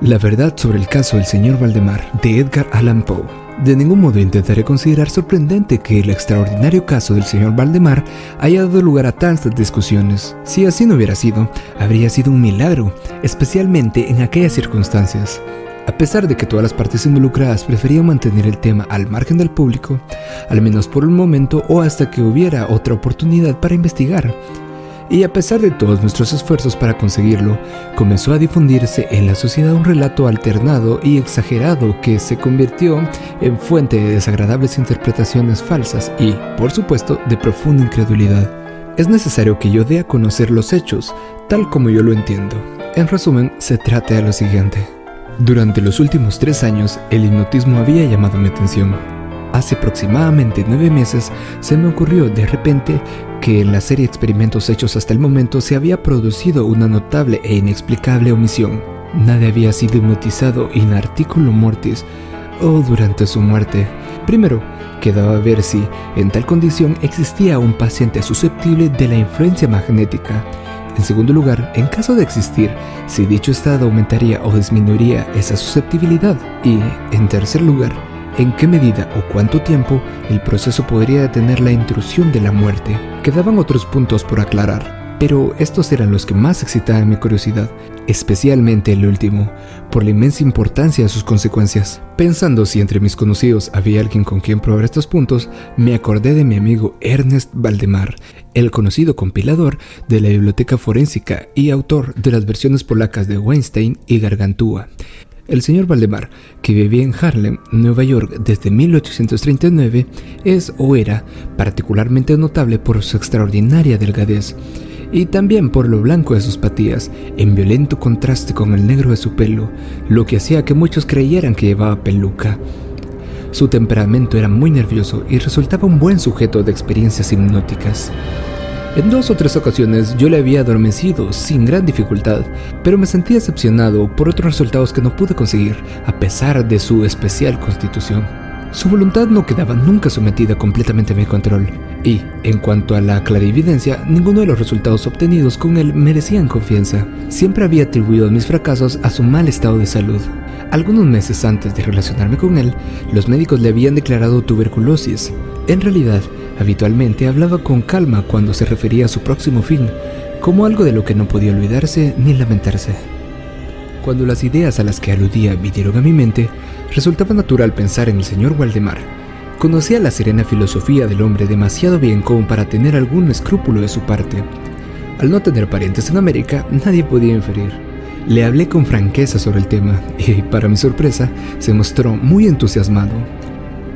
La verdad sobre el caso del señor Valdemar, de Edgar Allan Poe. De ningún modo intentaré considerar sorprendente que el extraordinario caso del señor Valdemar haya dado lugar a tantas discusiones. Si así no hubiera sido, habría sido un milagro, especialmente en aquellas circunstancias. A pesar de que todas las partes involucradas preferían mantener el tema al margen del público, al menos por un momento o hasta que hubiera otra oportunidad para investigar. Y a pesar de todos nuestros esfuerzos para conseguirlo, comenzó a difundirse en la sociedad un relato alternado y exagerado que se convirtió en fuente de desagradables interpretaciones falsas y, por supuesto, de profunda incredulidad. Es necesario que yo dé a conocer los hechos, tal como yo lo entiendo. En resumen, se trata de lo siguiente. Durante los últimos 3 años, el hipnotismo había llamado mi atención. Hace aproximadamente 9 meses se me ocurrió de repente que en la serie de experimentos hechos hasta el momento se había producido una notable e inexplicable omisión. Nadie había sido hipnotizado in articulo mortis o durante su muerte. Primero, quedaba ver si en tal condición existía un paciente susceptible de la influencia magnética. En segundo lugar, en caso de existir, si dicho estado aumentaría o disminuiría esa susceptibilidad. Y, en tercer lugar, en qué medida o cuánto tiempo el proceso podría detener la intrusión de la muerte. Quedaban otros puntos por aclarar, pero estos eran los que más excitaban mi curiosidad, especialmente el último, por la inmensa importancia de sus consecuencias. Pensando si entre mis conocidos había alguien con quien probar estos puntos, me acordé de mi amigo Ernest Valdemar, el conocido compilador de la biblioteca forénsica y autor de las versiones polacas de Weinstein y Gargantúa. El señor Valdemar, que vivía en Harlem, Nueva York, desde 1839, es o era particularmente notable por su extraordinaria delgadez y también por lo blanco de sus patillas, en violento contraste con el negro de su pelo, lo que hacía que muchos creyeran que llevaba peluca. Su temperamento era muy nervioso y resultaba un buen sujeto de experiencias hipnóticas. En 2 o 3 ocasiones yo le había adormecido sin gran dificultad, pero me sentí decepcionado por otros resultados que no pude conseguir, a pesar de su especial constitución. Su voluntad no quedaba nunca sometida completamente a mi control, y, en cuanto a la clarividencia, ninguno de los resultados obtenidos con él merecían confianza. Siempre había atribuido mis fracasos a su mal estado de salud. Algunos meses antes de relacionarme con él, los médicos le habían declarado tuberculosis. En realidad, habitualmente hablaba con calma cuando se refería a su próximo fin, como algo de lo que no podía olvidarse ni lamentarse. Cuando las ideas a las que aludía vinieron a mi mente, resultaba natural pensar en el señor Valdemar. Conocía la serena filosofía del hombre demasiado bien como para tener algún escrúpulo de su parte. Al no tener parientes en América, nadie podía inferir. Le hablé con franqueza sobre el tema y, para mi sorpresa, se mostró muy entusiasmado.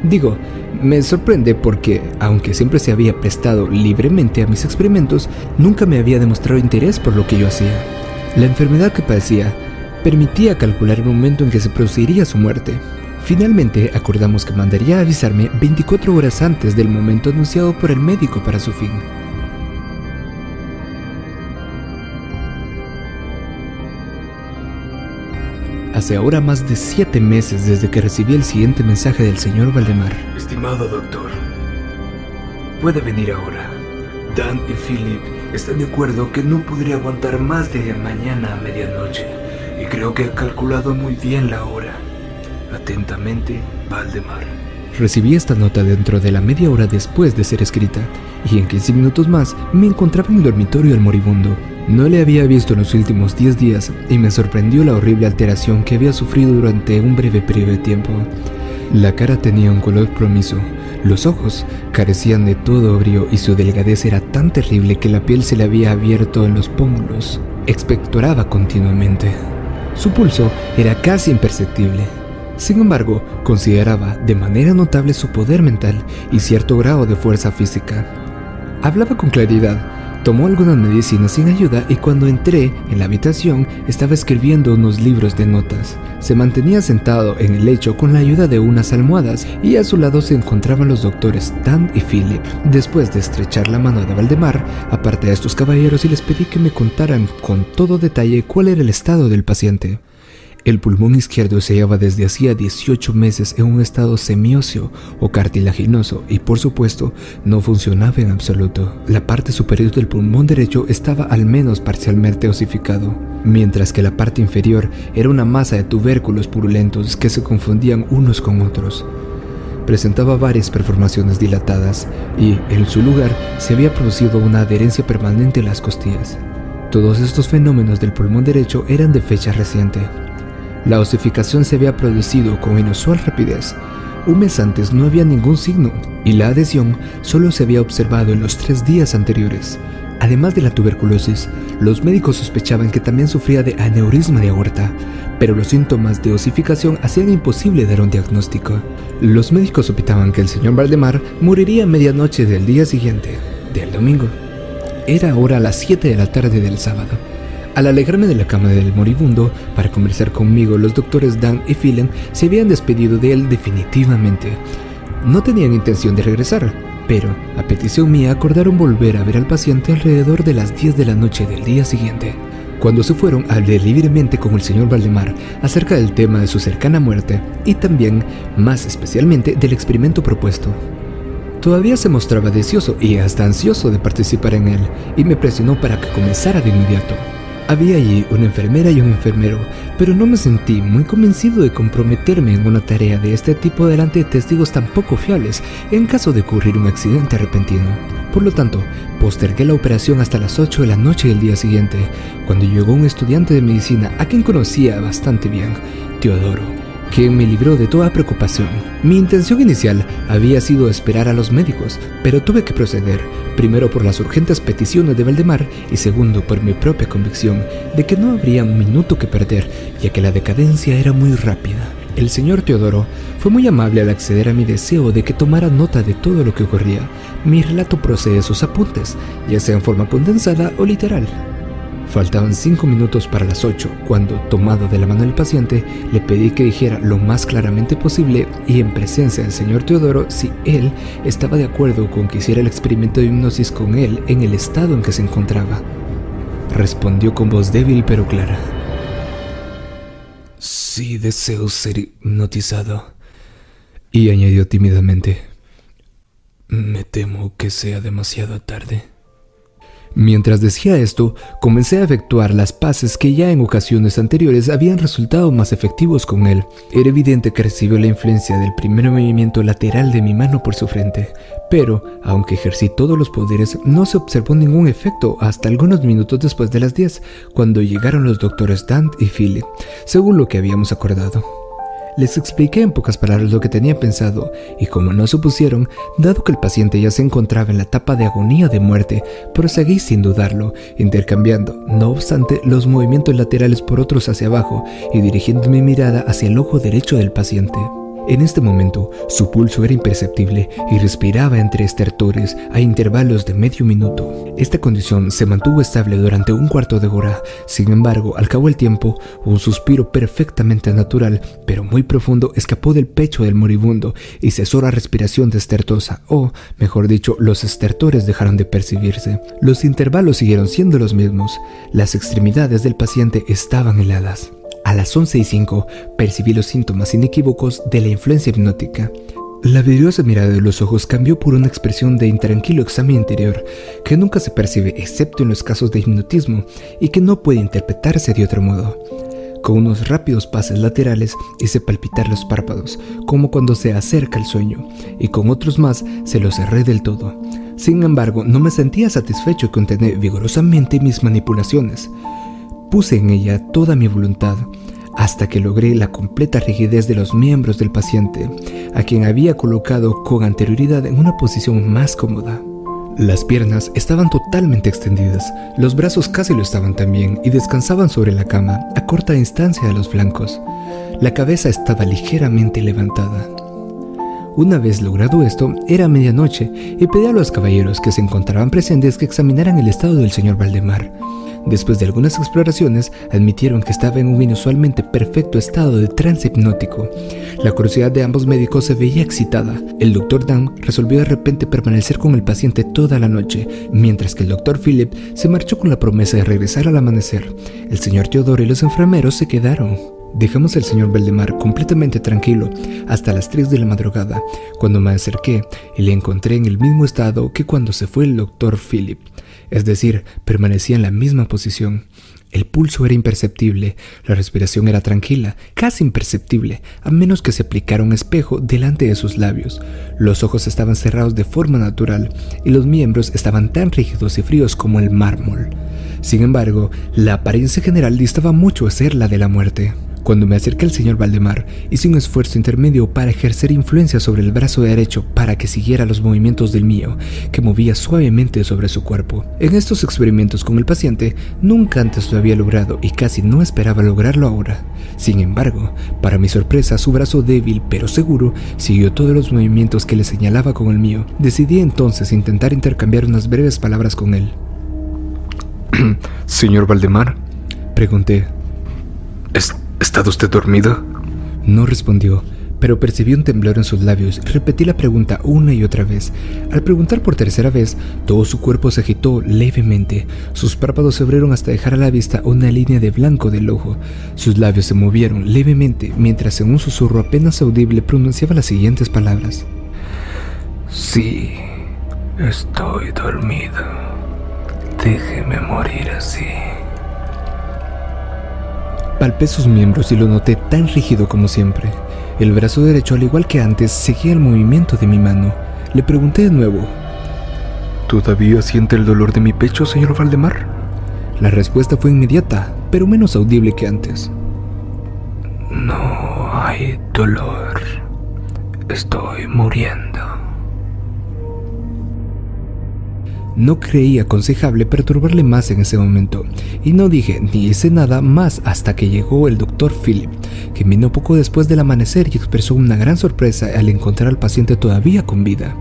Digo, me sorprende porque, aunque siempre se había prestado libremente a mis experimentos, nunca me había demostrado interés por lo que yo hacía. La enfermedad que padecía permitía calcular el momento en que se produciría su muerte. Finalmente, acordamos que mandaría a avisarme 24 horas antes del momento anunciado por el médico para su fin. Hace ahora más de 7 meses desde que recibí el siguiente mensaje del señor Valdemar. Estimado doctor, puede venir ahora. Dan y Philip están de acuerdo que no podría aguantar más de mañana a medianoche, y creo que he calculado muy bien la hora. Atentamente, Valdemar. Recibí esta nota dentro de la media hora después de ser escrita, y en 15 minutos más me encontraba en el dormitorio del moribundo. No le había visto en los últimos 10 días y me sorprendió la horrible alteración que había sufrido durante un breve periodo de tiempo. La cara tenía un color plomizo, los ojos carecían de todo brío y su delgadez era tan terrible que la piel se le había abierto en los pómulos. Expectoraba continuamente. Su pulso era casi imperceptible. Sin embargo, consideraba de manera notable su poder mental y cierto grado de fuerza física. Hablaba con claridad. Tomó algunas medicinas sin ayuda y cuando entré en la habitación estaba escribiendo unos libros de notas. Se mantenía sentado en el lecho con la ayuda de unas almohadas y a su lado se encontraban los doctores Dan y Philip. Después de estrechar la mano de Valdemar, aparté a estos caballeros y les pedí que me contaran con todo detalle cuál era el estado del paciente. El pulmón izquierdo se hallaba desde hacía 18 meses en un estado semióseo o cartilaginoso y, por supuesto, no funcionaba en absoluto. La parte superior del pulmón derecho estaba al menos parcialmente osificado. mientras que la parte inferior era una masa de tubérculos purulentos que se confundían unos con otros. Presentaba varias perforaciones dilatadas y, en su lugar, se había producido una adherencia permanente en las costillas. Todos estos fenómenos del pulmón derecho eran de fecha reciente. La osificación se había producido con inusual rapidez. Un mes antes no había ningún signo y la adhesión solo se había observado en los 3 días anteriores. Además de la tuberculosis, los médicos sospechaban que también sufría de aneurisma de aorta, pero los síntomas de osificación hacían imposible dar un diagnóstico. Los médicos opinaban que el señor Valdemar moriría a medianoche del día siguiente, del domingo. Era ahora las 7 de la tarde del sábado. Al alejarme de la cama del moribundo para conversar conmigo, los doctores Dan y Phelan se habían despedido de él definitivamente. No tenían intención de regresar, pero, a petición mía, acordaron volver a ver al paciente alrededor de las 10 de la noche del día siguiente. Cuando se fueron, hablé libremente con el señor Valdemar acerca del tema de su cercana muerte y también, más especialmente, del experimento propuesto. Todavía se mostraba deseoso y hasta ansioso de participar en él, y me presionó para que comenzara de inmediato. Había allí una enfermera y un enfermero, pero no me sentí muy convencido de comprometerme en una tarea de este tipo delante de testigos tan poco fiables en caso de ocurrir un accidente repentino. Por lo tanto, postergué la operación hasta las 8 de la noche del día siguiente, cuando llegó un estudiante de medicina a quien conocía bastante bien, Teodoro, quien me libró de toda preocupación. Mi intención inicial había sido esperar a los médicos, pero tuve que proceder, primero por las urgentes peticiones de Valdemar y segundo por mi propia convicción de que no habría un minuto que perder, ya que la decadencia era muy rápida. El señor Teodoro fue muy amable al acceder a mi deseo de que tomara nota de todo lo que ocurría. Mi relato procede de sus apuntes, ya sea en forma condensada o literal. Faltaban 5 minutos para las 8, cuando, tomado de la mano del paciente, le pedí que dijera lo más claramente posible y en presencia del señor Teodoro si él estaba de acuerdo con que hiciera el experimento de hipnosis con él en el estado en que se encontraba. Respondió con voz débil pero clara. Sí, deseo ser hipnotizado. Y añadió tímidamente. Me temo que sea demasiado tarde. Mientras decía esto, comencé a efectuar las pases que ya en ocasiones anteriores habían resultado más efectivos con él. Era evidente que recibió la influencia del primer movimiento lateral de mi mano por su frente, pero, aunque ejercí todos los poderes, no se observó ningún efecto hasta algunos minutos después de las 10, cuando llegaron los doctores Dant y Philip, según lo que habíamos acordado. Les expliqué en pocas palabras lo que tenía pensado y como no supusieron, dado que el paciente ya se encontraba en la etapa de agonía de muerte, proseguí sin dudarlo, intercambiando, no obstante, los movimientos laterales por otros hacia abajo y dirigiendo mi mirada hacia el ojo derecho del paciente. En este momento, su pulso era imperceptible y respiraba entre estertores a intervalos de medio minuto. Esta condición se mantuvo estable durante un cuarto de hora. Sin embargo, al cabo del tiempo, un suspiro perfectamente natural, pero muy profundo, escapó del pecho del moribundo y cesó la respiración estertosa, o, mejor dicho, los estertores dejaron de percibirse. Los intervalos siguieron siendo los mismos. Las extremidades del paciente estaban heladas. A las 11:05 percibí los síntomas inequívocos de la influencia hipnótica. La vidriosa mirada de los ojos cambió por una expresión de intranquilo examen interior que nunca se percibe excepto en los casos de hipnotismo y que no puede interpretarse de otro modo. Con unos rápidos pases laterales hice palpitar los párpados, como cuando se acerca el sueño, y con otros más se los cerré del todo. Sin embargo, no me sentía satisfecho y contené vigorosamente mis manipulaciones. Puse en ella toda mi voluntad, hasta que logré la completa rigidez de los miembros del paciente, a quien había colocado con anterioridad en una posición más cómoda. Las piernas estaban totalmente extendidas, los brazos casi lo estaban también y descansaban sobre la cama, a corta distancia de los flancos. La cabeza estaba ligeramente levantada. Una vez logrado esto, era medianoche y pedí a los caballeros que se encontraban presentes que examinaran el estado del señor Valdemar. Después de algunas exploraciones, admitieron que estaba en un inusualmente perfecto estado de trance hipnótico. La curiosidad de ambos médicos se veía excitada. El Dr. Dan resolvió de repente permanecer con el paciente toda la noche, mientras que el Dr. Philip se marchó con la promesa de regresar al amanecer. El señor Teodoro y los enfermeros se quedaron. Dejamos al señor Valdemar completamente tranquilo hasta las 3 de la madrugada, cuando me acerqué y le encontré en el mismo estado que cuando se fue el Dr. Philip. Es decir, permanecía en la misma posición. El pulso era imperceptible, la respiración era tranquila, casi imperceptible, a menos que se aplicara un espejo delante de sus labios. Los ojos estaban cerrados de forma natural y los miembros estaban tan rígidos y fríos como el mármol. Sin embargo, la apariencia general distaba mucho a ser la de la muerte. Cuando me acerqué al señor Valdemar, hice un esfuerzo intermedio para ejercer influencia sobre el brazo derecho para que siguiera los movimientos del mío, que movía suavemente sobre su cuerpo. En estos experimentos con el paciente, nunca antes lo había logrado y casi no esperaba lograrlo ahora. Sin embargo, para mi sorpresa, su brazo débil pero seguro siguió todos los movimientos que le señalaba con el mío. Decidí entonces intentar intercambiar unas breves palabras con él. Señor Valdemar, pregunté. ¿Está usted dormido? No respondió, pero percibí un temblor en sus labios. Repetí la pregunta una y otra vez. Al preguntar por tercera vez, todo su cuerpo se agitó levemente. Sus párpados se abrieron hasta dejar a la vista una línea de blanco del ojo. Sus labios se movieron levemente, mientras en un susurro apenas audible pronunciaba las siguientes palabras. Sí, estoy dormido. Déjeme morir así. Palpé sus miembros y lo noté tan rígido como siempre. El brazo derecho, al igual que antes, seguía el movimiento de mi mano. Le pregunté de nuevo. ¿Todavía siente el dolor de mi pecho, señor Valdemar? La respuesta fue inmediata, pero menos audible que antes. No hay dolor. Estoy muriendo. No creí aconsejable perturbarle más en ese momento, y no dije ni hice nada más hasta que llegó el Dr. Philip, que vino poco después del amanecer y expresó una gran sorpresa al encontrar al paciente todavía con vida.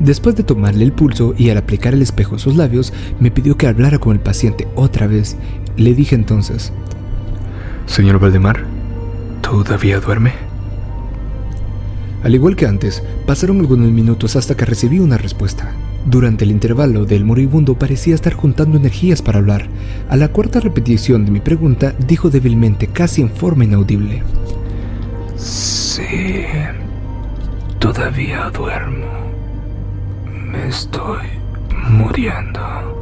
Después de tomarle el pulso y al aplicar el espejo a sus labios, me pidió que hablara con el paciente otra vez. Le dije entonces: Señor Valdemar, ¿todavía duerme? Al igual que antes, pasaron algunos minutos hasta que recibí una respuesta. Durante el intervalo del moribundo parecía estar juntando energías para hablar. A la cuarta repetición de mi pregunta, dijo débilmente, casi en forma inaudible: Sí, todavía duermo. Me estoy muriendo.